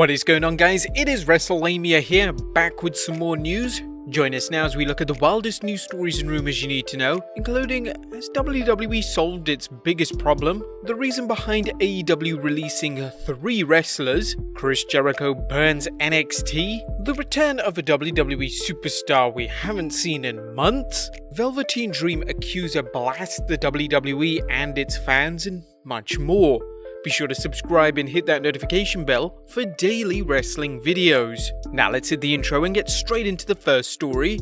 What is going on, guys? It is Wrestlelamia here, back with some more news. Join us now as we look at the wildest news stories and rumors you need to know, including has WWE solved its biggest problem, the reason behind AEW releasing 3 wrestlers, Chris Jericho burns NXT, the return of a WWE superstar we haven't seen in months, Velveteen Dream Accuser blasts the WWE and its fans, and much more. Be sure to subscribe and hit that notification bell for daily wrestling videos. Now let's hit the intro and get straight into the first story.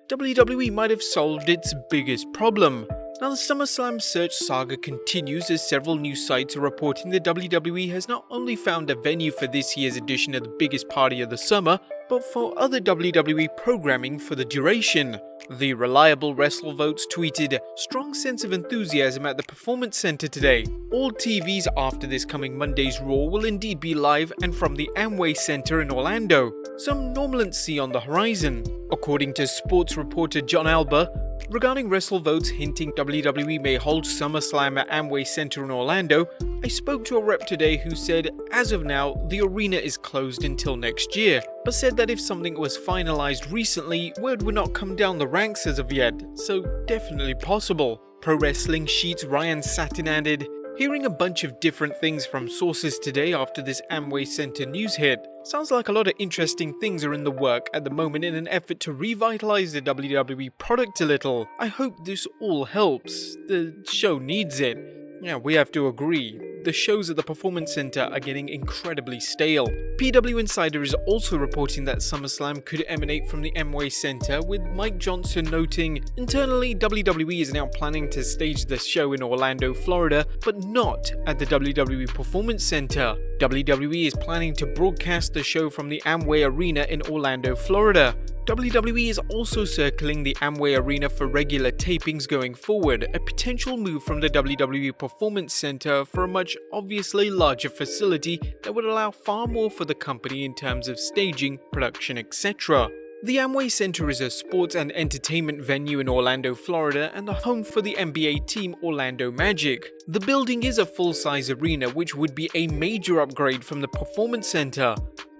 WWE might have solved its biggest problem. Now the SummerSlam search saga continues as several news sites are reporting that WWE has not only found a venue for this year's edition of the biggest party of the summer, but for other WWE programming for the duration. The reliable WrestleVotes tweeted, "Strong sense of enthusiasm at the Performance Center today. All TVs after this coming Monday's Raw will indeed be live and from the Amway Center in Orlando. Some normalcy on the horizon." According to sports reporter John Alba, regarding WrestleVotes hinting WWE may hold SummerSlam at Amway Center in Orlando, I spoke to a rep today who said, as of now, the arena is closed until next year, but said that if something was finalized recently, word would not come down the ranks as of yet, so definitely possible. Pro Wrestling Sheet's Ryan Satin added, "Hearing a bunch of different things from sources today after this Amway Center news hit. Sounds like a lot of interesting things are in the work at the moment in an effort to revitalize the WWE product a little. I hope this all helps. The show needs it." Yeah, we have to agree. The shows at the Performance Center are getting incredibly stale. PW Insider is also reporting that SummerSlam could emanate from the Amway Center, with Mike Johnson noting, internally WWE is now planning to stage the show in Orlando, Florida, but not at the WWE Performance Center. WWE is planning to broadcast the show from the Amway Arena in Orlando, Florida. WWE is also circling the Amway Arena for regular tapings going forward, a potential move from the WWE Performance Center for a much obviously larger facility that would allow far more for the company in terms of staging, production, etc. The Amway Center is a sports and entertainment venue in Orlando, Florida, and the home for the NBA team Orlando Magic. The building is a full-size arena, which would be a major upgrade from the Performance Center.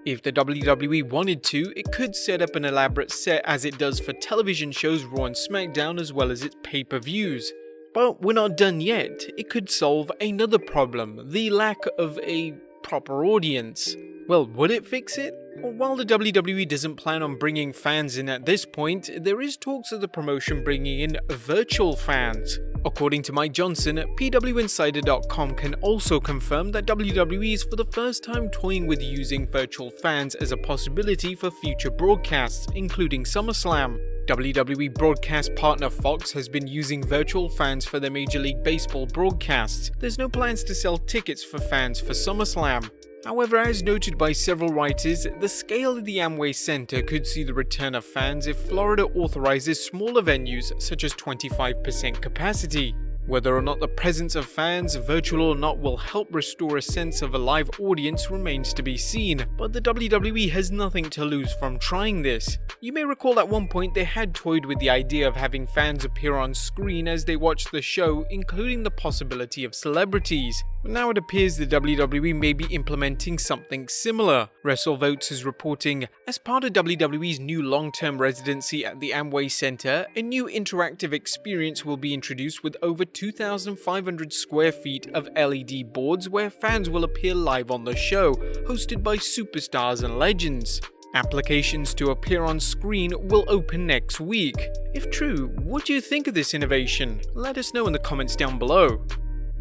If the WWE wanted to, it could set up an elaborate set as it does for television shows Raw and SmackDown as well as its pay-per-views. But we're not done yet. It could solve another problem, the lack of a proper audience. Well, would it fix it? Well, while the WWE doesn't plan on bringing fans in at this point, there is talks of the promotion bringing in virtual fans. According to Mike Johnson, PWInsider.com can also confirm that WWE is for the first time toying with using virtual fans as a possibility for future broadcasts, including SummerSlam. WWE broadcast partner Fox has been using virtual fans for their Major League Baseball broadcasts. There's no plans to sell tickets for fans for SummerSlam. However, as noted by several writers, the scale of the Amway Center could see the return of fans if Florida authorizes smaller venues such as 25% capacity. Whether or not the presence of fans, virtual or not, will help restore a sense of a live audience remains to be seen, but the WWE has nothing to lose from trying this. You may recall at one point they had toyed with the idea of having fans appear on screen as they watch the show, including the possibility of celebrities. But now it appears the WWE may be implementing something similar. WrestleVotes is reporting, as part of WWE's new long-term residency at the Amway Center, a new interactive experience will be introduced with over 2,500 square feet of LED boards where fans will appear live on the show, hosted by superstars and legends. Applications to appear on screen will open next week. If true, what do you think of this innovation? Let us know in the comments down below.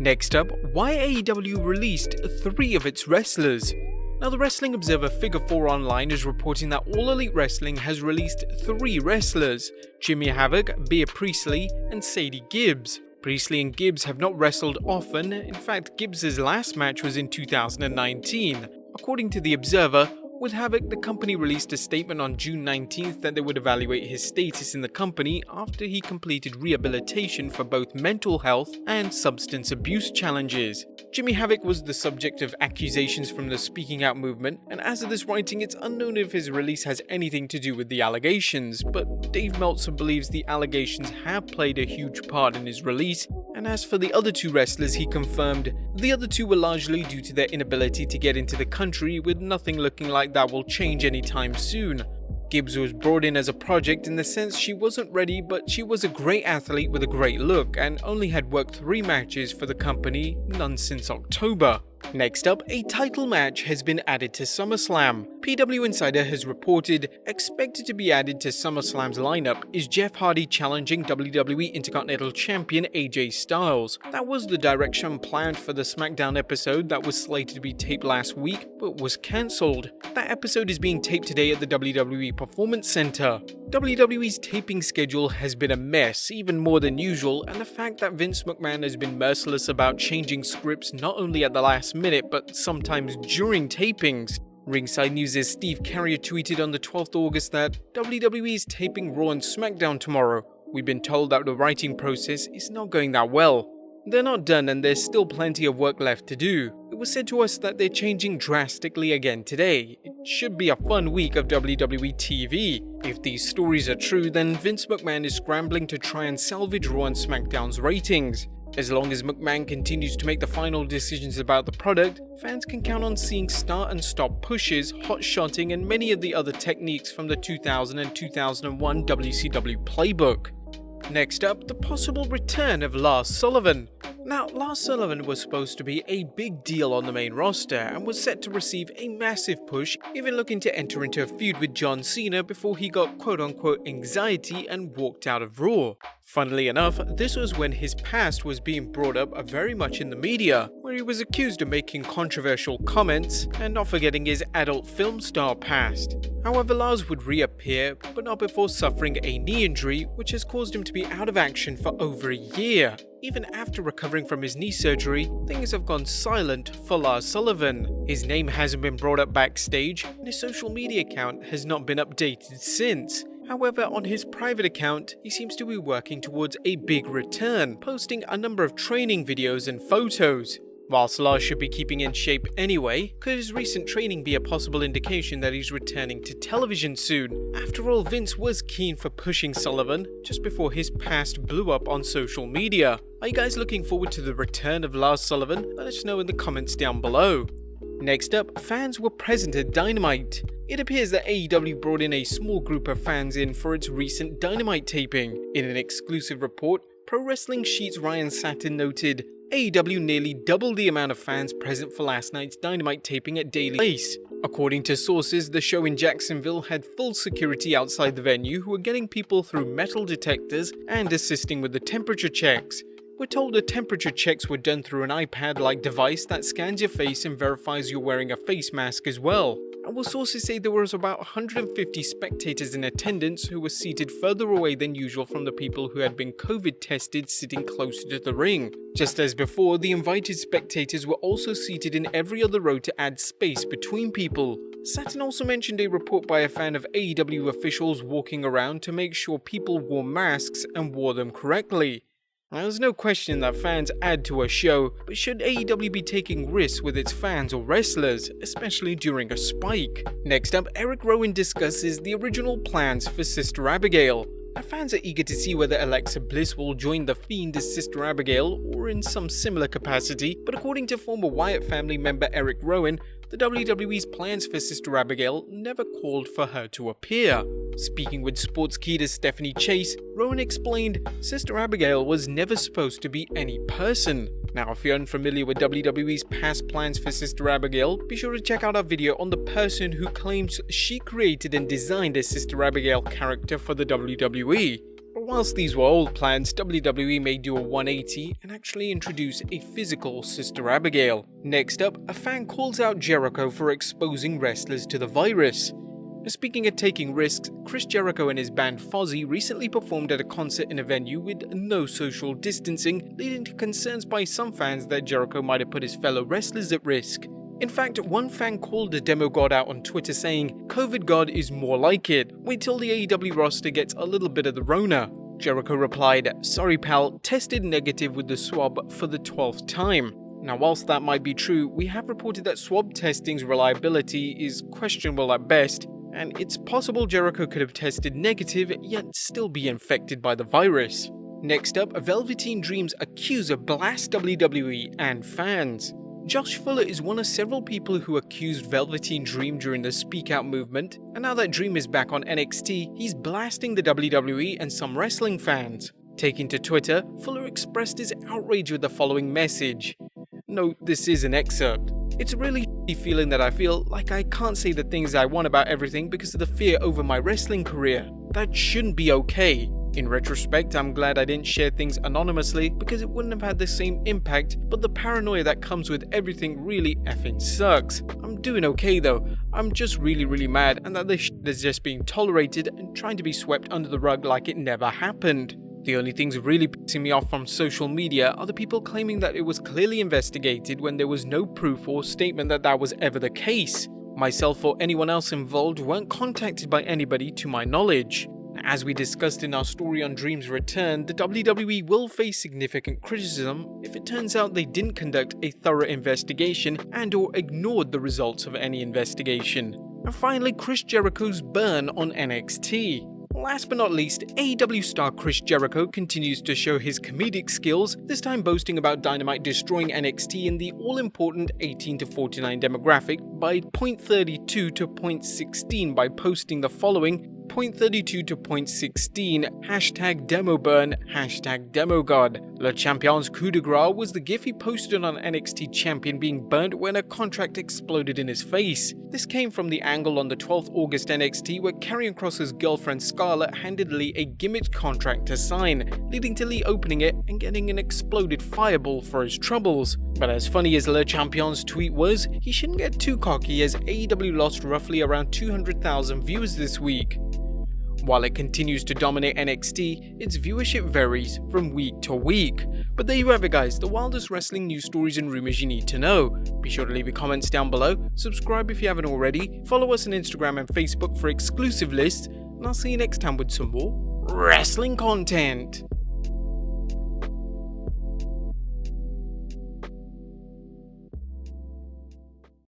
Next up, why AEW released 3 of its wrestlers. Now, the Wrestling Observer Figure 4 Online is reporting that All Elite Wrestling has released 3 wrestlers, Jimmy Havoc, Bea Priestley, and Sadie Gibbs. Priestley and Gibbs have not wrestled often. In fact, Gibbs' last match was in 2019. According to the Observer, With Havoc, the company released a statement on June 19th that they would evaluate his status in the company after he completed rehabilitation for both mental health and substance abuse challenges. Jimmy Havoc was the subject of accusations from the Speaking Out movement, and as of this writing, it's unknown if his release has anything to do with the allegations, but Dave Meltzer believes the allegations have played a huge part in his release. And as for the other two wrestlers, he confirmed the other two were largely due to their inability to get into the country, with nothing looking like that will change anytime soon. Gibbs was brought in as a project in the sense she wasn't ready, but she was a great athlete with a great look and only had worked 3 matches for the company, none since October. Next up, a title match has been added to SummerSlam. PW Insider has reported, expected to be added to SummerSlam's lineup is Jeff Hardy challenging WWE Intercontinental Champion AJ Styles. That was the direction planned for the SmackDown episode that was slated to be taped last week, but was cancelled. That episode is being taped today at the WWE Performance Center. WWE's taping schedule has been a mess, even more than usual, and the fact that Vince McMahon has been merciless about changing scripts not only at the last minute, but sometimes during tapings. Ringside News' Steve Carrier tweeted on the 12th of August that WWE is taping Raw and SmackDown tomorrow. We've been told that the writing process is not going that well. They're not done and there's still plenty of work left to do. It was said to us that they're changing drastically again today. It should be a fun week of WWE TV. If these stories are true, then Vince McMahon is scrambling to try and salvage Raw and SmackDown's ratings. As long as McMahon continues to make the final decisions about the product, fans can count on seeing start and stop pushes, hot shotting, and many of the other techniques from the 2000 and 2001 WCW playbook. Next up, the possible return of Lars Sullivan. Now, Lars Sullivan was supposed to be a big deal on the main roster and was set to receive a massive push, even looking to enter into a feud with John Cena before he got quote-unquote anxiety and walked out of Raw. Funnily enough, this was when his past was being brought up very much in the media, where he was accused of making controversial comments and not forgetting his adult film star past. However, Lars would reappear, but not before suffering a knee injury, which has caused him to be out of action for over a year. Even after recovering from his knee surgery, things have gone silent for Lars Sullivan. His name hasn't been brought up backstage, and his social media account has not been updated since. However, on his private account, he seems to be working towards a big return, posting a number of training videos and photos. Whilst Lars should be keeping in shape anyway, could his recent training be a possible indication that he's returning to television soon? After all, Vince was keen for pushing Sullivan just before his past blew up on social media. Are you guys looking forward to the return of Lars Sullivan? Let us know in the comments down below. Next up, fans were present at Dynamite. It appears that AEW brought in a small group of fans in for its recent Dynamite taping. In an exclusive report, Pro Wrestling Sheet's Ryan Satin noted, AEW nearly doubled the amount of fans present for last night's Dynamite taping at Daily Place. According to sources, the show in Jacksonville had full security outside the venue who were getting people through metal detectors and assisting with the temperature checks. We're told the temperature checks were done through an iPad-like device that scans your face and verifies you're wearing a face mask as well. Our sources say there was about 150 spectators in attendance who were seated further away than usual from the people who had been COVID tested sitting closer to the ring. Just as before, the invited spectators were also seated in every other row to add space between people. Satin also mentioned a report by a fan of AEW officials walking around to make sure people wore masks and wore them correctly. Now, there's no question that fans add to a show, but should AEW be taking risks with its fans or wrestlers, especially during a spike? Next up, Erick Rowan discusses the original plans for Sister Abigail. Our fans are eager to see whether Alexa Bliss will join The Fiend as Sister Abigail or in some similar capacity, but according to former Wyatt family member Erick Rowan, the WWE's plans for Sister Abigail never called for her to appear. Speaking with Sportskeeda Stephanie Chase, Rowan explained, Sister Abigail was never supposed to be any person. Now, if you're unfamiliar with WWE's past plans for Sister Abigail, be sure to check out our video on the person who claims she created and designed a Sister Abigail character for the WWE. But whilst these were old plans, WWE may do a 180 and actually introduce a physical Sister Abigail. Next up, a fan calls out Jericho for exposing wrestlers to the virus. Speaking of taking risks, Chris Jericho and his band Fozzy recently performed at a concert in a venue with no social distancing, leading to concerns by some fans that Jericho might have put his fellow wrestlers at risk. In fact, one fan called the Demo God out on Twitter saying, "COVID God is more like it. Wait till the AEW roster gets a little bit of the Rona." Jericho replied, "Sorry pal, tested negative with the swab for the 12th time." Now, whilst that might be true, we have reported that swab testing's reliability is questionable at best, and it's possible Jericho could have tested negative yet still be infected by the virus. Next up, Velveteen Dream's Accuser blasts WWE and fans. Josh Fuller is one of several people who accused Velveteen Dream during the Speak Out movement, and now that Dream is back on NXT, he's blasting the WWE and some wrestling fans. Taking to Twitter, Fuller expressed his outrage with the following message. Note, this is an excerpt. "It's a really shitty feeling that I feel like I can't say the things I want about everything because of the fear over my wrestling career. That shouldn't be okay. In retrospect, I'm glad I didn't share things anonymously because it wouldn't have had the same impact, but the paranoia that comes with everything really effing sucks. I'm doing okay though. I'm just really mad and that this shit is just being tolerated and trying to be swept under the rug like it never happened. The only things really pissing me off from social media are the people claiming that it was clearly investigated when there was no proof or statement that that was ever the case. Myself or anyone else involved weren't contacted by anybody to my knowledge." As we discussed in our story on Dream's return, the WWE will face significant criticism if it turns out they didn't conduct a thorough investigation and/or ignored the results of any investigation. And finally, Chris Jericho's burn on NXT. Last but not least, AEW star Chris Jericho continues to show his comedic skills, this time boasting about Dynamite destroying NXT in the all-important 18 to 49 demographic by .32 to .16 by posting the following .32 to .16 #DemoBurn #DemoGod. Le Champion's coup de grace was the gif he posted on NXT champion being burnt when a contract exploded in his face. This came from the angle on the 12th August NXT where Karrion Kross's girlfriend Scarlett handed Lee a gimmicked contract to sign, leading to Lee opening it and getting an exploded fireball for his troubles. But as funny as Le Champion's tweet was, he shouldn't get too cocky as AEW lost roughly around 200,000 viewers this week. While it continues to dominate NXT, its viewership varies from week to week. But there you have it guys, the wildest wrestling news stories and rumors you need to know. Be sure to leave your comments down below, subscribe if you haven't already, follow us on Instagram and Facebook for exclusive lists, and I'll see you next time with some more wrestling content.